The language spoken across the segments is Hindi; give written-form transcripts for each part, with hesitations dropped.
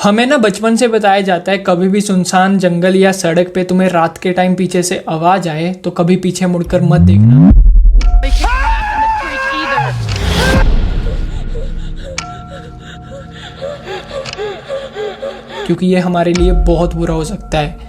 हमें ना बचपन से बताया जाता है कभी भी सुनसान जंगल या सड़क पे तुम्हें रात के टाइम पीछे से आवाज आए तो कभी पीछे मुड़कर मत देखना। क्योंकि ये हमारे लिए बहुत बुरा हो सकता है।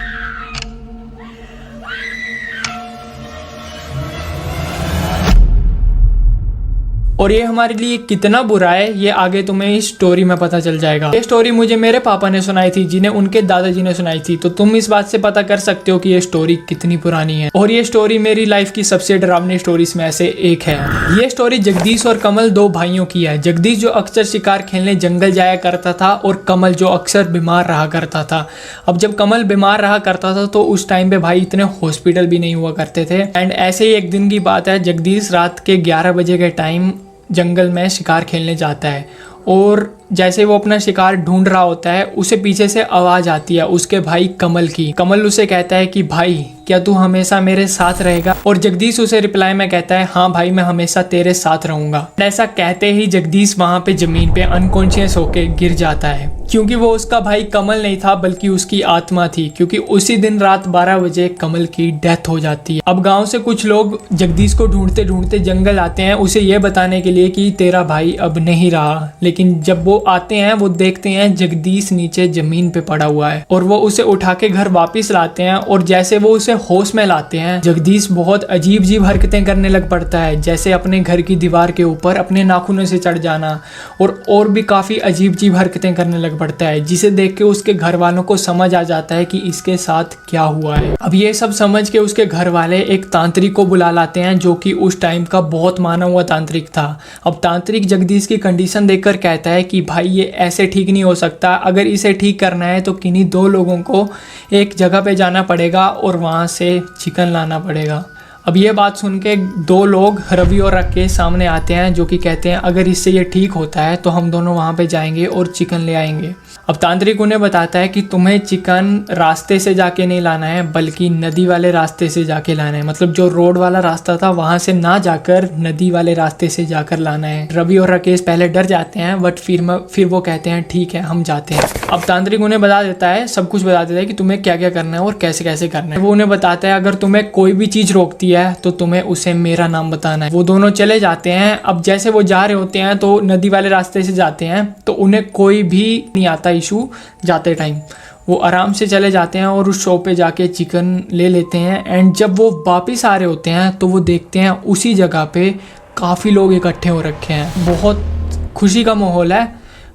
और ये हमारे लिए कितना बुरा है ये आगे तुम्हें इस स्टोरी में पता चल जाएगा। ये स्टोरी मुझे मेरे पापा ने सुनाई थी, जिन्हें उनके दादाजी ने सुनाई थी। तो तुम इस बात से पता कर सकते हो कि ये स्टोरी कितनी पुरानी है। और ये स्टोरी मेरी लाइफ की सबसे डरावनी स्टोरीज में से एक है। ये स्टोरी जगदीश और कमल, दो भाइयों की है। जगदीश जो अक्सर शिकार खेलने जंगल जाया करता था और कमल जो अक्सर बीमार रहा करता था। अब जब कमल बीमार रहा करता था तो उस टाइम पे भाई इतने हॉस्पिटल भी नहीं हुआ करते थे। एंड ऐसे ही एक दिन की बात है, जगदीश रात के 11 बजे के टाइम जंगल में शिकार खेलने जाता है और जैसे वो अपना शिकार ढूंढ रहा होता है उसे पीछे से आवाज आती है उसके भाई कमल की। कमल उसे कहता है कि भाई क्या तू हमेशा मेरे साथ रहेगा? और जगदीश उसे रिप्लाई में कहता है हाँ भाई मैं हमेशा तेरे साथ रहूंगा। ऐसा कहते ही जगदीश वहां पे जमीन पे अनकॉन्शियस होके गिर जाता है, क्योंकि वो उसका भाई कमल नहीं था बल्कि उसकी आत्मा थी। क्योंकि उसी दिन रात 12 बजे कमल की डेथ हो जाती है। अब गाँव से कुछ लोग जगदीश को ढूंढते ढूंढते जंगल आते हैं उसे ये बताने के लिए कि तेरा भाई अब नहीं रहा। लेकिन जब वो आते हैं वो देखते हैं जगदीश नीचे जमीन पे पड़ा हुआ है और वो उसे उठा के घर वापस लाते हैं। और जैसे वो उसे होश में लाते हैं जगदीश बहुत अजीब अजीब हरकतें करने लग पड़ता है, जैसे अपने घर की दीवार के ऊपर अपने नाखूनों से चढ़ जाना और भी काफी अजीब अजीब हरकतें करने लग पड़ता है, जिसे देख के उसके घर वालों को समझ आ जाता है कि इसके साथ क्या हुआ है। अब ये सब समझ के उसके घर वाले एक तांत्रिक को बुला लाते हैं जो कि उस टाइम का बहुत माना हुआ तांत्रिक था। अब तांत्रिक जगदीश की कंडीशन देखकर कहता है कि भाई ये ऐसे ठीक नहीं हो सकता, अगर इसे ठीक करना है तो किन्हीं दो लोगों को एक जगह पे जाना पड़ेगा और वहाँ से चिकन लाना पड़ेगा। अब ये बात सुन के दो लोग रवि और राकेश सामने आते हैं जो कि कहते हैं अगर इससे ये ठीक होता है तो हम दोनों वहाँ पे जाएंगे और चिकन ले आएंगे। अब तांत्रिक उन्हें बताता है कि तुम्हें चिकन रास्ते से जाके नहीं लाना है बल्कि नदी वाले रास्ते से जाके लाना है। मतलब जो रोड वाला रास्ता था वहाँ से ना जाकर नदी वाले रास्ते से जाकर लाना है। रवि और राकेश पहले डर जाते हैं बट फिर वो कहते हैं ठीक है हम जाते हैं। अब तांत्रिक उन्हें बता देता है, सब कुछ बता देता है कि तुम्हें क्या क्या करना है और कैसे कैसे करना है। वो उन्हें बताता है अगर तुम्हें कोई भी चीज़ रोकती है तो तुम्हें उसे मेरा नाम बताना है। वो दोनों चले जाते हैं। अब जैसे वो जा रहे होते हैं तो नदी वाले रास्ते से जाते हैं तो उन्हें कोई भी नहीं आता इशू जाते टाइम। वो आराम से चले जाते हैं और उस शॉप पे जाके चिकन ले लेते हैं। एंड जब वो वापस आ रहे होते हैं तो वो देखते हैं उसी जगह पे काफ़ी लोग इकट्ठे हो रखे हैं। बहुत खुशी का माहौल है,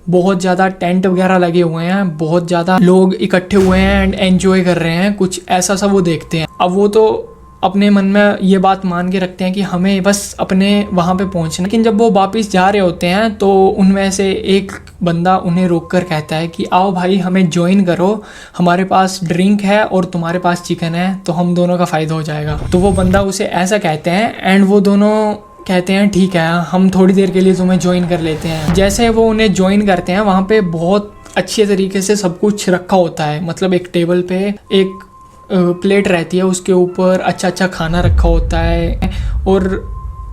बहुत ज़्यादा टेंट वगैरह लगे हुए हैं, बहुत ज़्यादा लोग इकट्ठे हुए हैं एंड एंजॉय कर रहे हैं। कुछ ऐसा सा वो देखते हैं। अब वो तो अपने मन में ये बात मान के रखते हैं कि हमें बस अपने वहाँ पे पहुँचना। लेकिन जब वो वापस जा रहे होते हैं तो उनमें से एक बंदा उन्हें रोककर कहता है कि आओ भाई हमें ज्वाइन करो, हमारे पास ड्रिंक है और तुम्हारे पास चिकन है तो हम दोनों का फ़ायदा हो जाएगा। तो वो बंदा उसे ऐसा कहते हैं एंड वो दोनों कहते हैं ठीक है हम थोड़ी देर के लिए तुम्हें ज्वाइन कर लेते हैं। जैसे वो उन्हें ज्वाइन करते हैं वहाँ पे बहुत अच्छे तरीके से सब कुछ रखा होता है। मतलब एक टेबल पे एक प्लेट रहती है, उसके ऊपर अच्छा अच्छा खाना रखा होता है और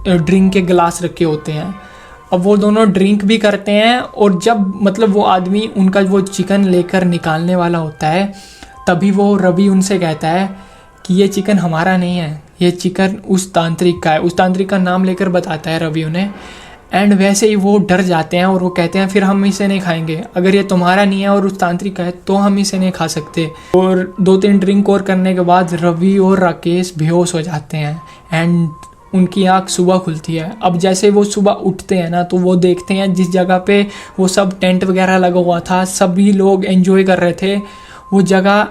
ड्रिंक के गिलास रखे होते हैं। अब वो दोनों ड्रिंक भी करते हैं और जब मतलब वो आदमी उनका वो चिकन लेकर निकालने वाला होता है तभी वो रवि उनसे कहता है कि ये चिकन हमारा नहीं है, ये चिकन उस तांत्रिक का है। उस तांत्रिक का नाम लेकर बताता है रवि उन्हें। एंड वैसे ही वो डर जाते हैं और वो कहते हैं फिर हम इसे नहीं खाएंगे, अगर ये तुम्हारा नहीं है और उस तांत्रिक का है तो हम इसे नहीं खा सकते। और 2-3 ड्रिंक और करने के बाद रवि और राकेश बेहोश हो जाते हैं एंड उनकी आँख सुबह खुलती है। अब जैसे वो सुबह उठते हैं ना तो वो देखते हैं जिस जगह पे वो सब टेंट वगैरह लगा हुआ था, सभी लोग एंजॉय कर रहे थे, वो जगह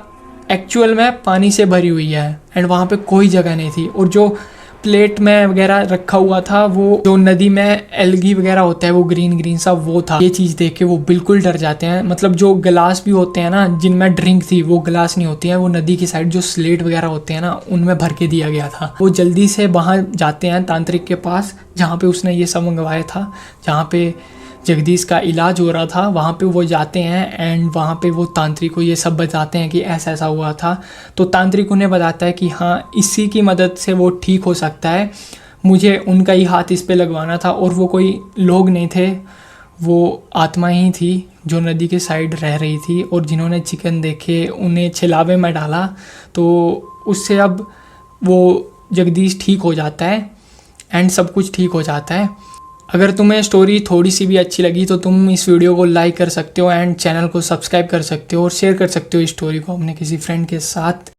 एक्चुअल में पानी से भरी हुई है एंड वहाँ पे कोई जगह नहीं थी। और जो प्लेट में वगैरह रखा हुआ था वो जो नदी में एल्गी वगैरह होता है वो ग्रीन ग्रीन सा वो था। ये चीज़ देख के वो बिल्कुल डर जाते हैं। मतलब जो गिलास भी होते हैं ना जिनमें ड्रिंक थी वो गिलास नहीं होती है, वो नदी की साइड जो स्लेट वगैरह होते हैं ना उनमें भर के दिया गया था। वो जल्दी से वहाँ जाते हैं तांत्रिक के पास जहाँ पे उसने ये सब मंगवाया था, जहाँ पे जगदीश का इलाज हो रहा था। वहाँ पे वो जाते हैं एंड वहाँ पे वो तांत्रिक को ये सब बताते हैं कि ऐसा ऐसा हुआ था। तो तांत्रिक उन्हें बताता है कि हाँ इसी की मदद से वो ठीक हो सकता है, मुझे उनका ही हाथ इस पे लगवाना था और वो कोई लोग नहीं थे, वो आत्मा ही थी जो नदी के साइड रह रही थी और जिन्होंने चिकन देखे उन्हें छिलावे में डाला, तो उससे अब वो जगदीश ठीक हो जाता है एंड सब कुछ ठीक हो जाता है। अगर तुम्हें स्टोरी थोड़ी सी भी अच्छी लगी तो तुम इस वीडियो को लाइक कर सकते हो एंड चैनल को सब्सक्राइब कर सकते हो और शेयर कर सकते हो इस स्टोरी को अपने किसी फ्रेंड के साथ।